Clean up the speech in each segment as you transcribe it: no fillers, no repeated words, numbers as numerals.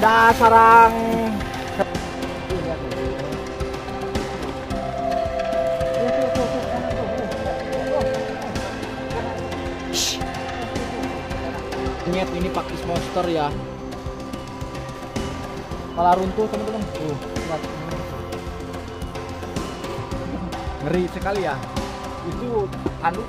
Ada sarang nyet ini pakis monster ya. Malah runtuh teman-teman. Lihat. Ngeri sekali ya. Itu anduk.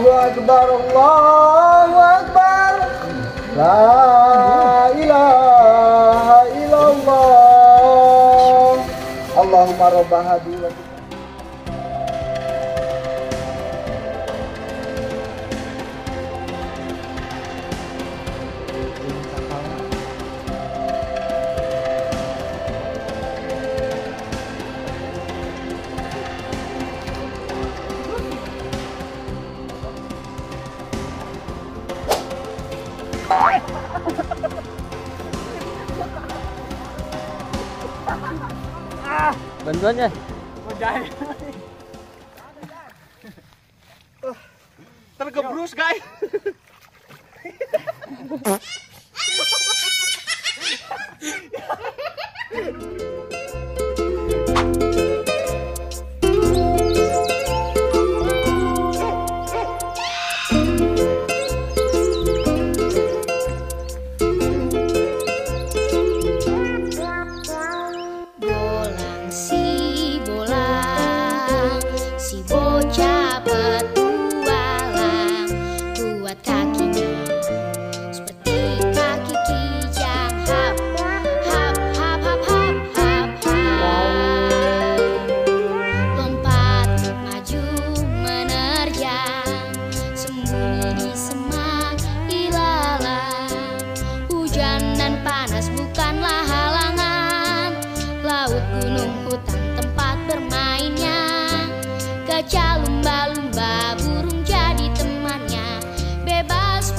Allahu Akbar, Allahu Akbar, la ilaha illallah, Allahumma rabba hadhihi wa bantuannya. Tergebrus guys.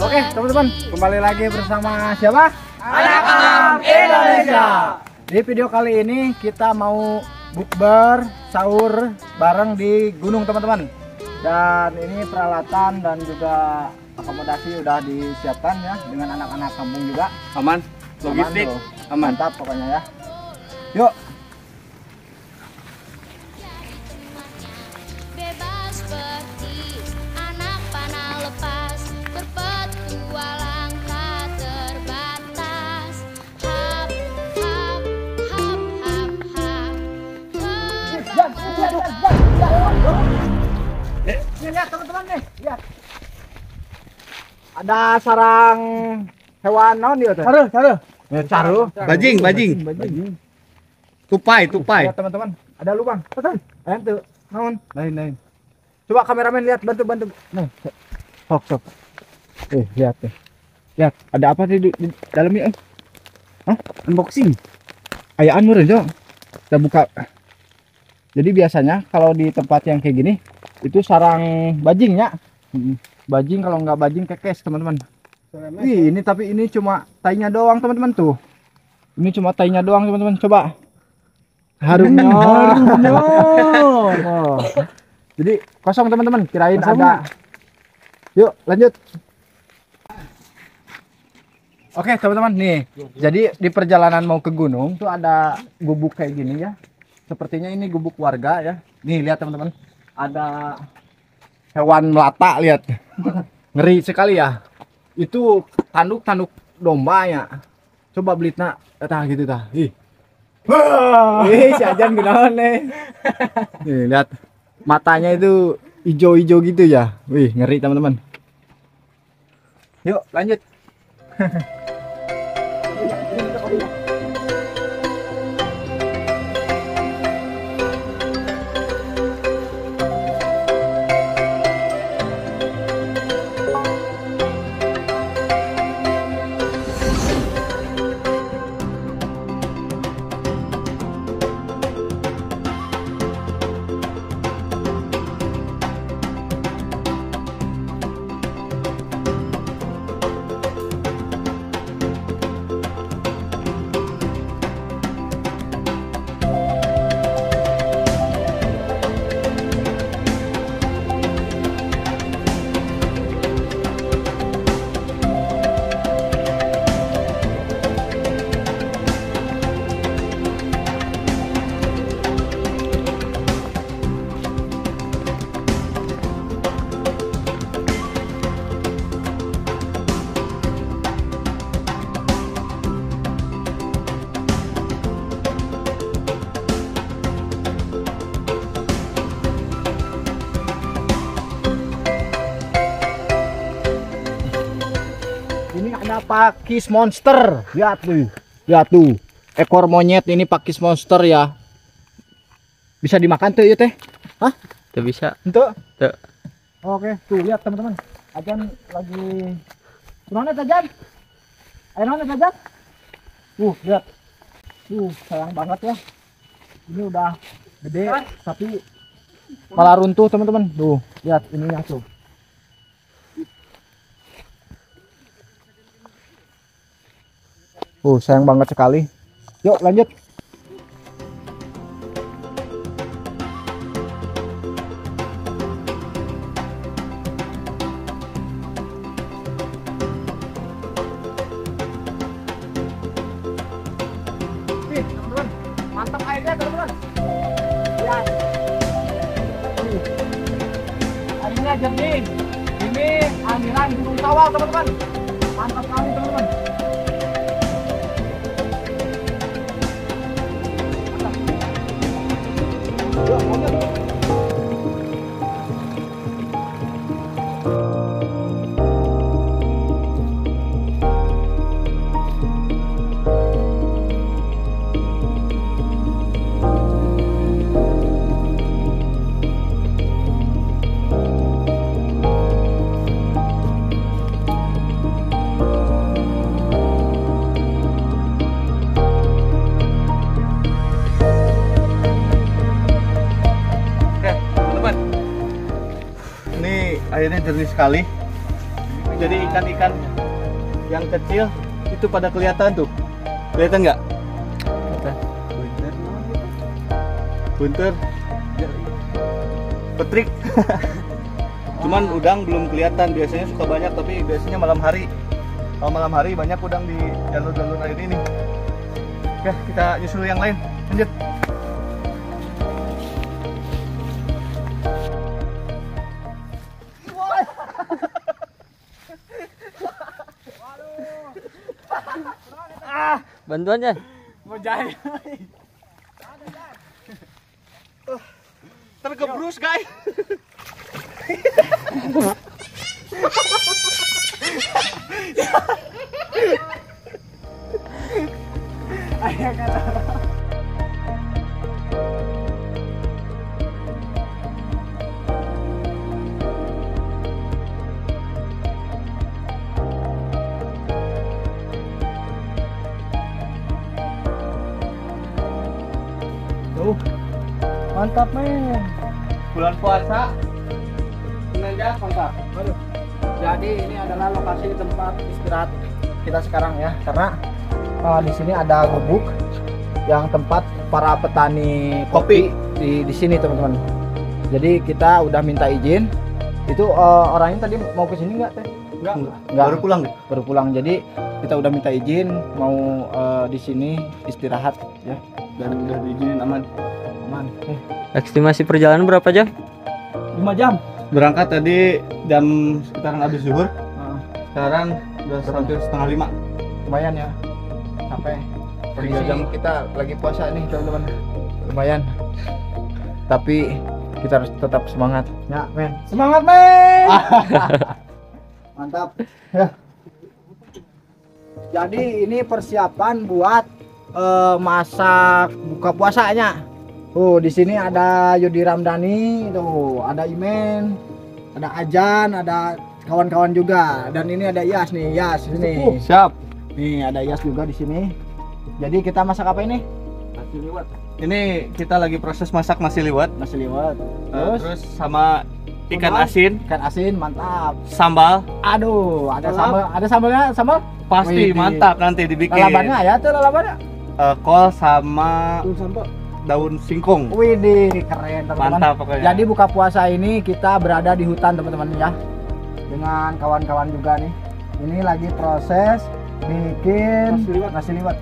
Oke teman-teman, kembali lagi bersama siapa? Anak-anak Indonesia. Di video kali ini kita mau bukber sahur bareng di gunung teman-teman. Dan ini peralatan dan juga akomodasi udah disiapkan ya, dengan anak-anak kampung juga. Aman, logistik aman. Mantap pokoknya ya. Yuk. Lihat teman-teman nih, lihat. Ada sarang hewan naon dia teh? Caru. Bajing. Tupai. Lihat teman-teman, ada lubang. Betul. Ayo tuh, naon? Lain. Coba kameramen lihat, bantu. Nah, sok. Lihat deh. Lihat, ada apa di dalamnya? Hah? Unboxing. Ayaan meureun, Cok. Kita buka. Jadi biasanya kalau di tempat yang kayak gini itu sarang bajingnya. Bajing, kalau nggak bajing kekes teman-teman. Ini tapi ini cuma tainya doang teman-teman tuh. Ini cuma tainya doang teman-teman. Coba. Harumnya. Oh. Jadi kosong teman-teman. Kirain ada. Yuk lanjut. Oke teman-teman nih. Jadi di perjalanan mau ke gunung tuh ada gubuk kayak gini ya. Sepertinya ini gubuk warga ya. Nih lihat teman-teman. Ada hewan melata, lihat. Ngeri sekali ya. Itu tanduk domba ya. Coba belitna tah gitu tah. Ih. Si Ajan gunaon nih. Nih lihat. Matanya itu hijau-hijau gitu ya. Wih, ngeri teman-teman. Yuk, lanjut. Ini ada pakis monster. Lihat tuh. Lihat tuh. Ekor monyet ini pakis monster ya. Bisa dimakan tuh ya teh? Hah? Tuh bisa. Untuk? Tuh. Oke, tuh lihat teman-teman. Ajan lagi Nona Ajan. Ayo Nona Ajan. Lihat. Sayang banget ya. Ini udah gede tapi malah runtuh teman-teman. Tuh, lihat ininya tuh. Sayang banget sekali. Yuk lanjut. Teman-teman, mantap airnya teman-teman. Lihat. Airnya jernih. Ini aliran Gunung Sawal teman-teman. Mantap sekali teman-teman. Airnya jernih sekali. Jadi ikan-ikan yang kecil itu pada kelihatan tuh. Kelihatan nggak? Bunter. Petrik. Cuman udang belum kelihatan. Biasanya suka banyak, tapi biasanya malam hari. Kalau malam hari banyak udang di jalur-jalur air ini. Oke, kita nyusul yang lain. Lanjut. Bantuan ya? Mau jahit. Tergebrus guys. Mantap men. Bulan puasa. Menanjak mantap. Waduh. Jadi ini adalah lokasi tempat istirahat kita sekarang ya, karena di sini ada gubuk yang tempat para petani kopi di sini teman-teman. Jadi kita udah minta izin. Itu orangnya tadi mau ke sini nggak teh? Enggak. Baru pulang. Baru pulang. Jadi kita udah minta izin mau di sini istirahat ya. Dan udah diizinin aman. Estimasi perjalanan berapa jam? 5 jam. Berangkat tadi jam sekitaran habis zuhur. Sekarang udah hampir setengah 5. Lumayan ya. Sampai 3 jam. Kita lagi puasa nih teman-teman. Lumayan. Tapi kita harus tetap semangat. Ya, men. Semangat, men. Mantap. Ya. Jadi ini persiapan buat masak buka puasanya. Di sini ada Yudi Ramdhani, tuh ada Imen, ada Ajan, ada kawan-kawan juga, dan ini ada Yas nih, Yas ini. Siap. Nih ada Yas juga di sini. Jadi kita masak apa ini? Nasi liwet. Ini kita lagi proses masak nasi liwet. Nasi liwet. Terus sama ikan asin, Ikan asin mantap. sambal. Aduh, ada sambal, ada sambalnya, sambal? Pasti Wih, mantap nanti dibikin. Lalabannya ya tuh lalabannya. Kol sama Sambal. daun singkong. Widih, keren teman-teman. Mantap pokoknya. Jadi buka puasa ini kita berada di hutan teman-teman ya, dengan kawan-kawan juga nih. Ini lagi proses bikin nasi liwet.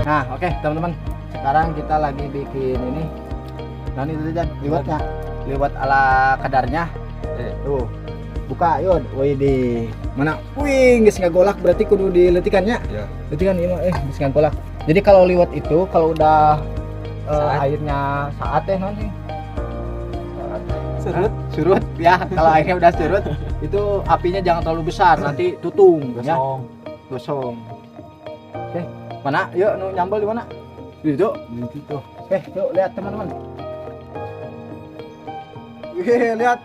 Nah, oke teman-teman. Sekarang kita lagi bikin ini. Nah, ini tuh Jan, liwetnya. Liwet ala kadarnya. Tuh. Buka yuk. Wih di mana? Wih, geus ngagolak berarti kudu diletikannya. Ya. Letikan ieu mah geus ngagolak. Jadi kalau liwat itu kalau udah airnya saat non sih. Surut ya. Kalau airnya udah surut itu apinya jangan terlalu besar, nanti tutung ya. Gosong. Oke, mana? Yuk nu nyambel di mana? Di situ. Di situ. Oke, yuk lihat teman-teman. Wih, lihat.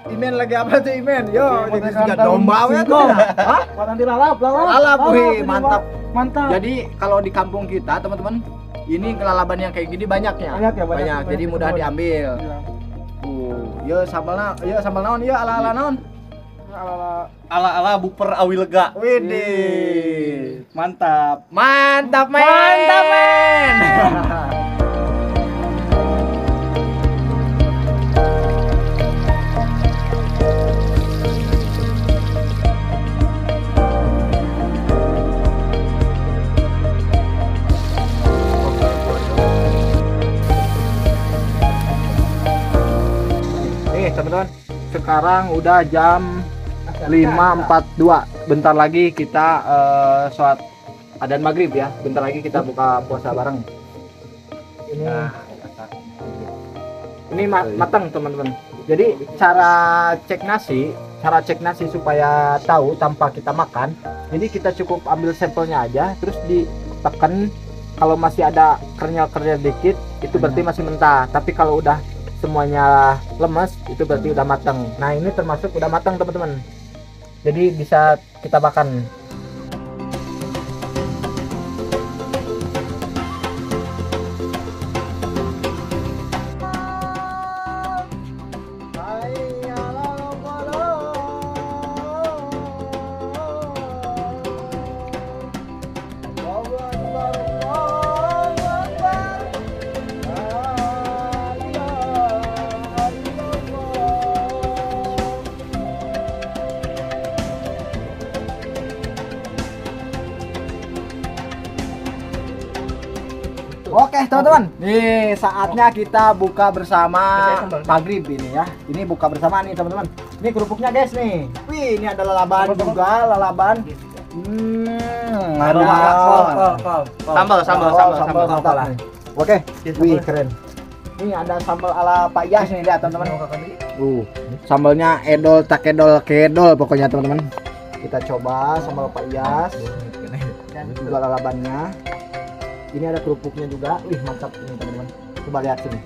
Imen lagi apa tuh Imen? Yo, jadi juga domba ya tuh. Hah? Nanti lalap. Lalap, wih, mantap. Mantap. Jadi kalau di kampung kita teman-teman, ini kelalaban yang kayak gini banyak ya. Banyak. Jadi mudah diambil. Yo sambal naon, yo ala-ala naon. Ala buper awi lega. Widih. Mantap. Mantap, men. Teman-teman, sekarang udah jam 5.42. Bentar lagi kita sholat adzan maghrib ya. Bentar lagi kita buka puasa bareng. Ini matang teman-teman. Jadi cara cek nasi supaya tahu tanpa kita makan. Jadi kita cukup ambil sampelnya aja, terus ditekan. Kalau masih ada kenyal-kenyal dikit, itu berarti masih mentah. Tapi kalau udah semuanya lemes, itu berarti udah matang. Nah ini termasuk udah matang teman-teman, jadi bisa kita makan. Oke teman-teman, nih saatnya kita buka bersama maghrib ini ya. Ini buka bersama nih teman-teman. Ini kerupuknya guys nih. Wih, ini ada lalaban juga, lalaban. Ada sambal. Oke, wih keren. Ini ada sambal ala Pak Yas nih, lihat teman-teman. Sambalnya edol tak kedol pokoknya teman-teman. Kita coba sambal Pak Yas. Juga lalabannya. Ini ada kerupuknya juga. Wih, mantap ini teman-teman. Coba lihat sini.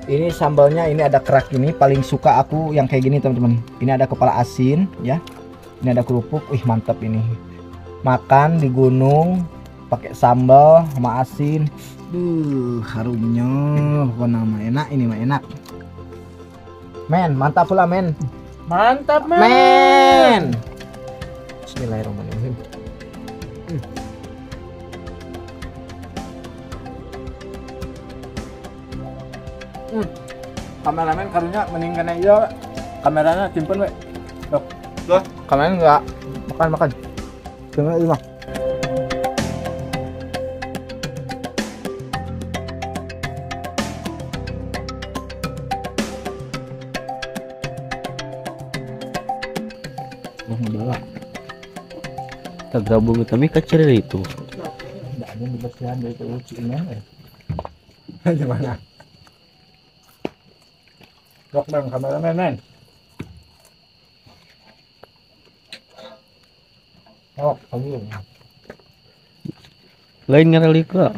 Ini sambalnya, ini ada kerak ini. Paling suka aku yang kayak gini teman-teman. Ini ada kepala asin ya. Ini ada kerupuk. Wih, mantap ini. Makan di gunung pakai sambal sama asin. Harumnya. Apa nama enak ini mah enak. Men, mantap pula men. Mantap, Men. Bismillahirrahmanirrahim. Kameramen karunya mending kena iya kameranya simpen we. Loh, kameramen enggak makan. Tengah itu mah. Tergabung kami kecil itu. Enggak ada dibersihan dari itu ucinya. Gimana? Dok bang, kameramen men. Oh, kamu. Lain ngerali kok.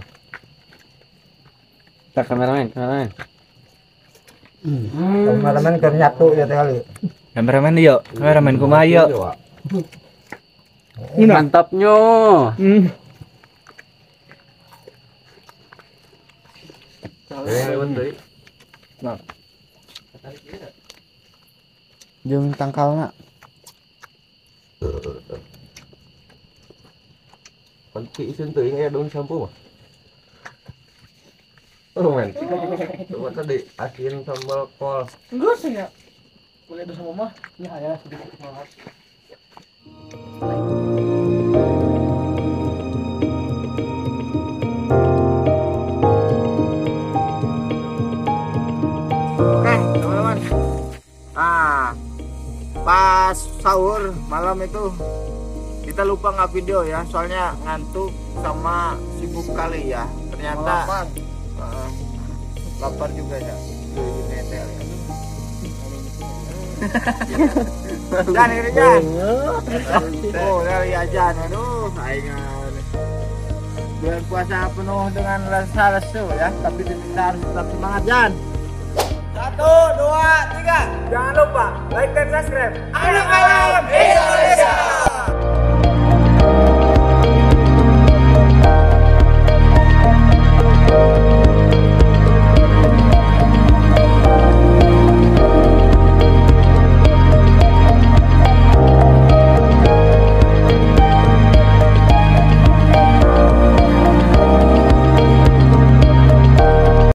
Tak kameramen. Kameramen kan nyatu ya kali. Kameramen yuk, kameramen kumayo. Mantapnya. Nah. Jeung tangkalna. Kunci isin teuing aya daun sampo mah. Oh men. Coba tadi asin sambal kol. Enggak sih ya. Boleh ada sama mah. Ini aya sedikit banget. pas sahur malam itu kita lupa nggak video ya, soalnya ngantuk sama sibuk kali ya. Ternyata lapar juga ya. Dan ini kan. Oh, dari ajan, aduh, saingan. Bulan puasa penuh dengan rasa lesu ya, tapi kita harus tetap semangat Jan. 1, 2, 3. Jangan lupa like dan subscribe. Anak Alam Indonesia.